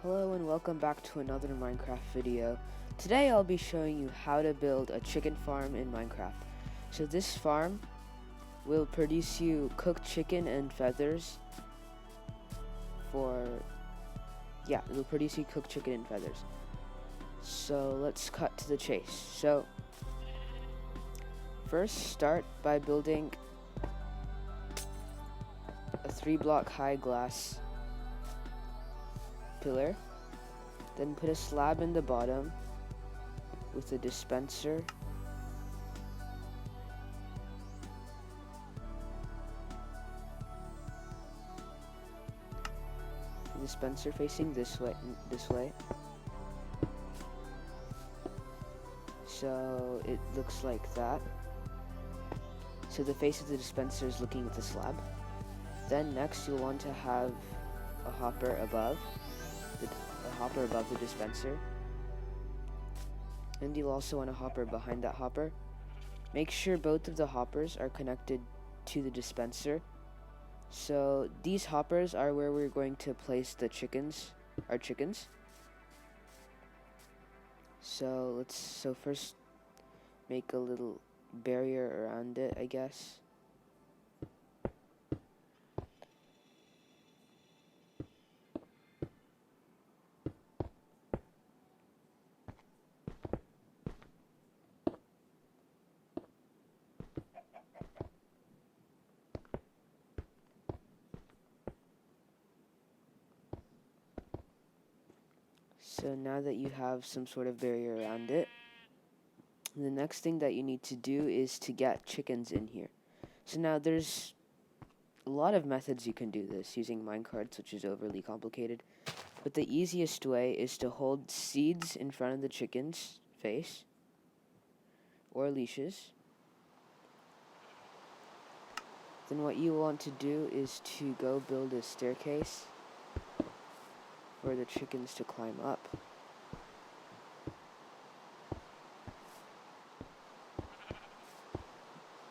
Hello and welcome back to another Minecraft video. Today I'll be showing you how to build a chicken farm in Minecraft. So this farm will produce you cooked chicken and feathers it'll produce you cooked chicken and feathers. So let's cut to the chase. So first start by building a 3-block high glass pillar, then put a slab in the bottom with a dispenser, facing this way, so it looks like that. So the face of the dispenser is looking at the slab. Then next you'll want to have a hopper above the dispenser, and you'll also want a hopper behind that hopper. Make sure both of the hoppers are connected to the dispenser. So these hoppers are where we're going to place our chickens. So first make a little barrier around it, I guess. So now that you have some sort of barrier around it, the next thing that you need to do is to get chickens in here. So now there's a lot of methods you can do this using minecarts, which is overly complicated. But the easiest way is to hold seeds in front of the chicken's face or leashes. Then what you want to do is to go build a staircase for the chickens to climb up.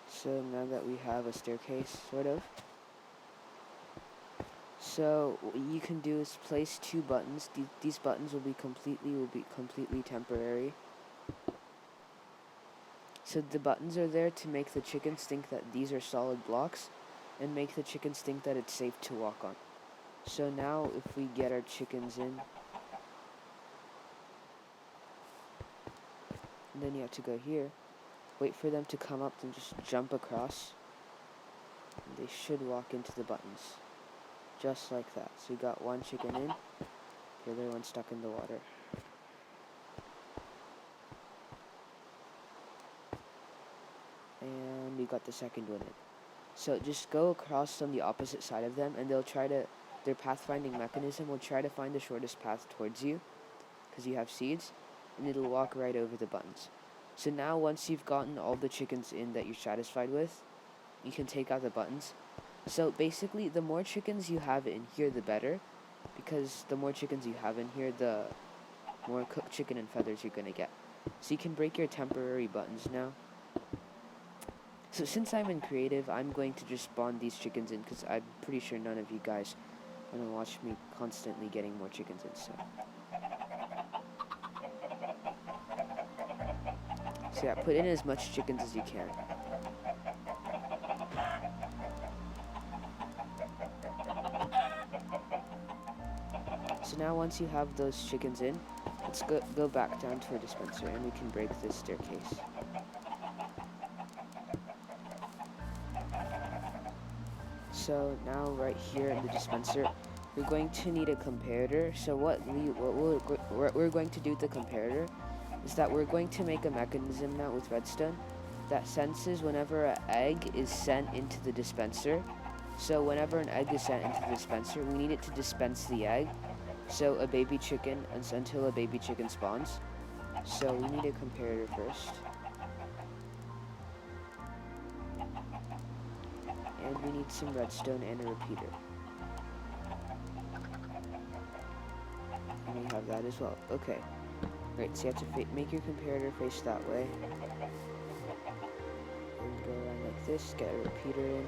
So now that we have a staircase, so what you can do is place 2 buttons. These buttons will be completely temporary. So the buttons are there to make the chickens think that these are solid blocks, and make the chickens think that it's safe to walk on. So now if we get our chickens in, and then you have to go here, wait for them to come up, and just jump across, and they should walk into the buttons, just like that. So we got 1 chicken in, the other one stuck in the water. And we got the second one in. So just go across on the opposite side of them, and their pathfinding mechanism will try to find the shortest path towards you, because you have seeds, and it'll walk right over the buttons. So now once you've gotten all the chickens in that you're satisfied with, you can take out the buttons. So basically, the more chickens you have in here, the better, because the more chickens you have in here, the more cooked chicken and feathers you're going to get. So you can break your temporary buttons now. So since I'm in creative, I'm going to just spawn these chickens in, because I'm pretty sure none of you guys want to watch me constantly getting more chickens in. So yeah, put in as much chickens as you can. So now once you have those chickens in, let's go back down to our dispenser, and we can break this staircase. So now right here in the dispenser, we're going to need a comparator. So what we're going to do with the comparator is that we're going to make a mechanism now with redstone that senses whenever an egg is sent into the dispenser. So whenever an egg is sent into the dispenser, we need it to dispense the egg. So a baby chicken, until a baby chicken spawns. So we need a comparator first. And we need some redstone and a repeater. And we have that as well. Okay. Right, so you have to make your comparator face that way. And go around like this, get a repeater in.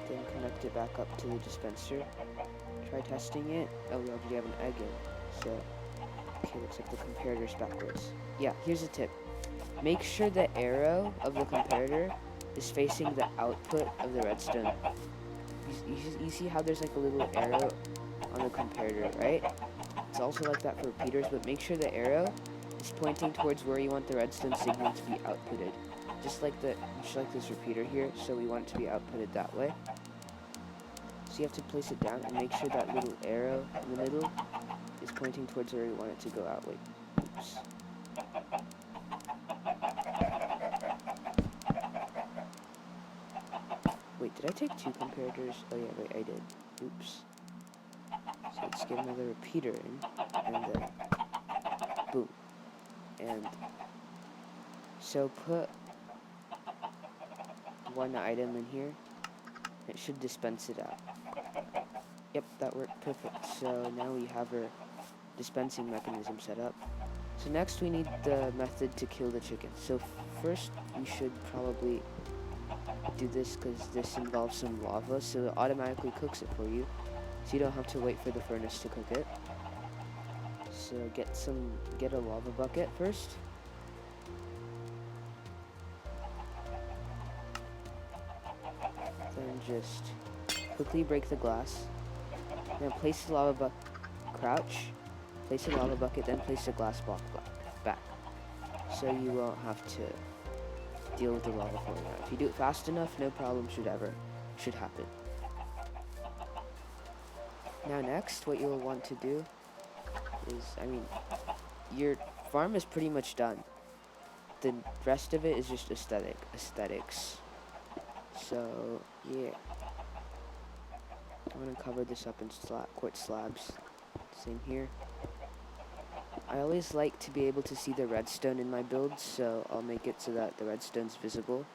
Then connect it back up to the dispenser. Try testing it. Oh, we already have an egg in. So, okay, looks like the comparator's backwards. Yeah, here's a tip. Make sure the arrow of the comparator is facing the output of the redstone. You see how there's like a little arrow on the comparator, right? It's also like that for repeaters, but make sure the arrow is pointing towards where you want the redstone signal to be outputted. Just like this repeater here, so we want it to be outputted that way. So you have to place it down and make sure that little arrow in the middle is pointing towards where you want it to go out. Wait, oops. Wait, did I take 2 comparators? Oh yeah, wait, I did. Oops. So let's get another repeater in, and then boom. And so put 1 item in here. It should dispense it out. Yep, that worked perfect. So now we have our dispensing mechanism set up. So next we need the method to kill the chicken. So first we should probably do this because this involves some lava, so it automatically cooks it for you. So you don't have to wait for the furnace to cook it. So get a lava bucket first. Then just quickly break the glass. Now place the lava bucket, crouch, place the lava bucket, then place the glass block back. So you won't have to deal with the lava falling out. If you do it fast enough, no problem should happen. Now next, what you'll want to do is, your farm is pretty much done. The rest of it is just aesthetics. So, yeah. I'm going to cover this up in quartz slabs. Same here. I always like to be able to see the redstone in my builds, so I'll make it so that the redstone's visible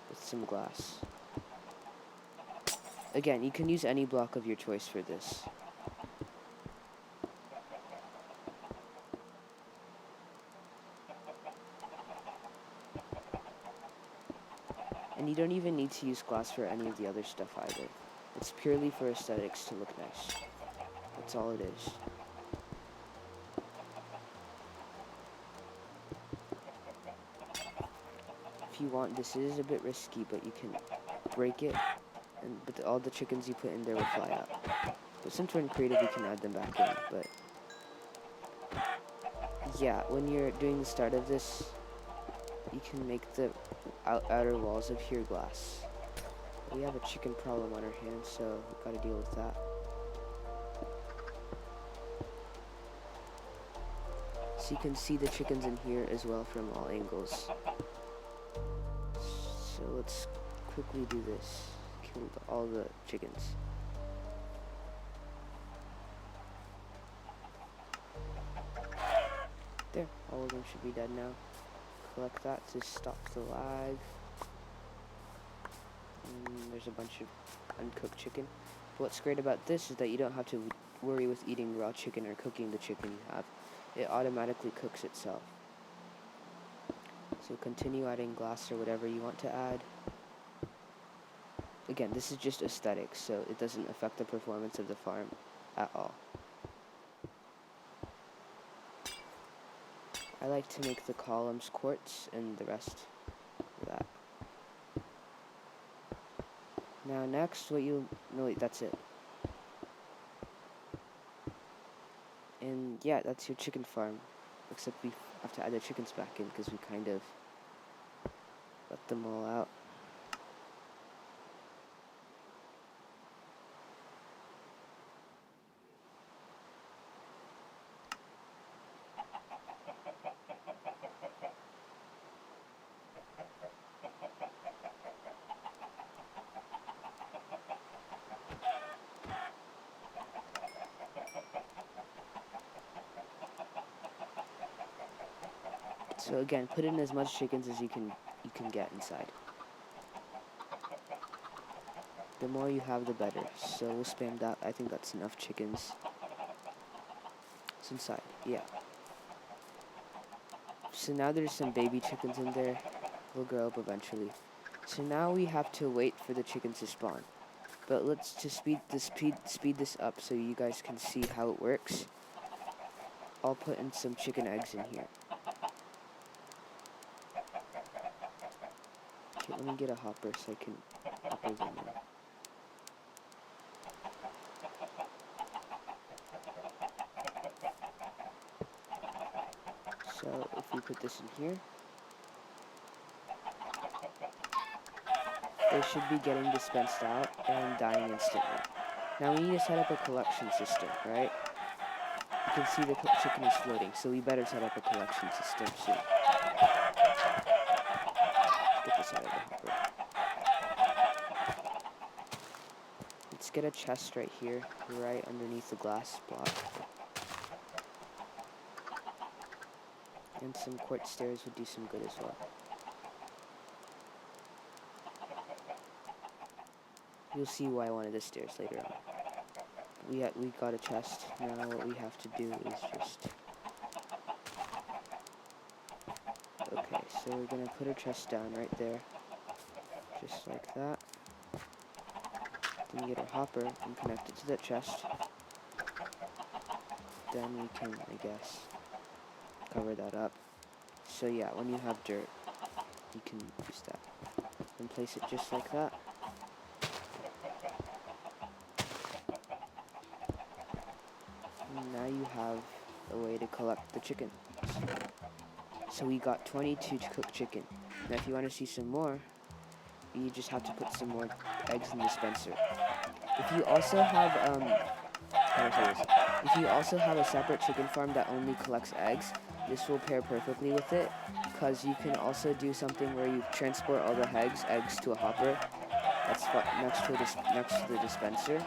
with some glass. Again, you can use any block of your choice for this. And you don't even need to use glass for any of the other stuff either. It's purely for aesthetics to look nice. That's all it is. If you want, this is a bit risky, but you can break it, but all the chickens you put in there will fly out. But since we're in creative, you can add them back in. But yeah, when you're doing the start of this, you can make the outer walls of here glass. We have a chicken problem on our hands, so we've got to deal with that. So you can see the chickens in here as well from all angles. So let's quickly do this. Kill all the chickens. There, all of them should be dead now. Collect that to stop the lag. There's a bunch of uncooked chicken. But what's great about this is that you don't have to worry with eating raw chicken or cooking the chicken you have. It automatically cooks itself. So continue adding glass or whatever you want to add. Again, this is just aesthetics, so it doesn't affect the performance of the farm at all. I like to make the columns quartz and the rest of that. Now next, that's it. And yeah, that's your chicken farm. Except we have to add the chickens back in because we kind of let them all out. So again, put in as much chickens as you can get inside. The more you have, the better. So we'll spam that. I think that's enough chickens. It's inside, yeah. So now there's some baby chickens in there. They'll grow up eventually. So now we have to wait for the chickens to spawn. But let's just speed this up so you guys can see how it works. I'll put in some chicken eggs in here. Okay, let me get a hopper so I can hopper them in. So if we put this in here, they should be getting dispensed out and dying instantly. Now we need to set up a collection system, right? You can see the chicken is floating, so we better set up a collection system soon. Get this out of the hopper. Let's get a chest right here, right underneath the glass block. And some quartz stairs would do some good as well. You'll see why I wanted the stairs later on. We got a chest. Now what we have to do is just... Okay, so we're gonna put our chest down right there. Just like that. Then we get our hopper and connect it to that chest. Then we can, I guess, cover that up. So yeah, when you have dirt, you can use that. And place it just like that. And now you have a way to collect the chickens. So we got 22 cooked chicken. Now if you want to see some more, you just have to put some more eggs in the dispenser. If you also have, how do I say this? If you also have a separate chicken farm that only collects eggs, this will pair perfectly with it, because you can also do something where you transport all the eggs to a hopper that's next to the dispenser.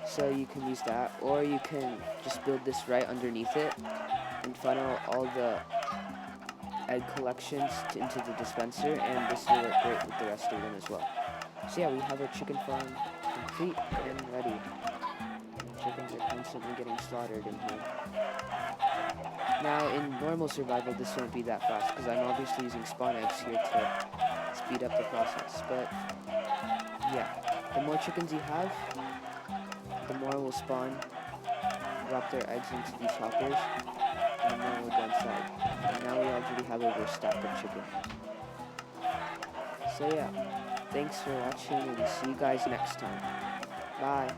So you can use that, or you can just build this right underneath it and funnel all the egg collections into the dispenser, and this will work great with the rest of them as well. So yeah, we have our chicken farm complete and ready. And chickens are constantly getting slaughtered in here. Now in normal survival this won't be that fast because I'm obviously using spawn eggs here to speed up the process, but yeah, the more chickens you have, the more will spawn, drop their eggs into these hoppers, and the more will go inside. And now we already have over a stack of chicken. So yeah, thanks for watching and see you guys next time. Bye.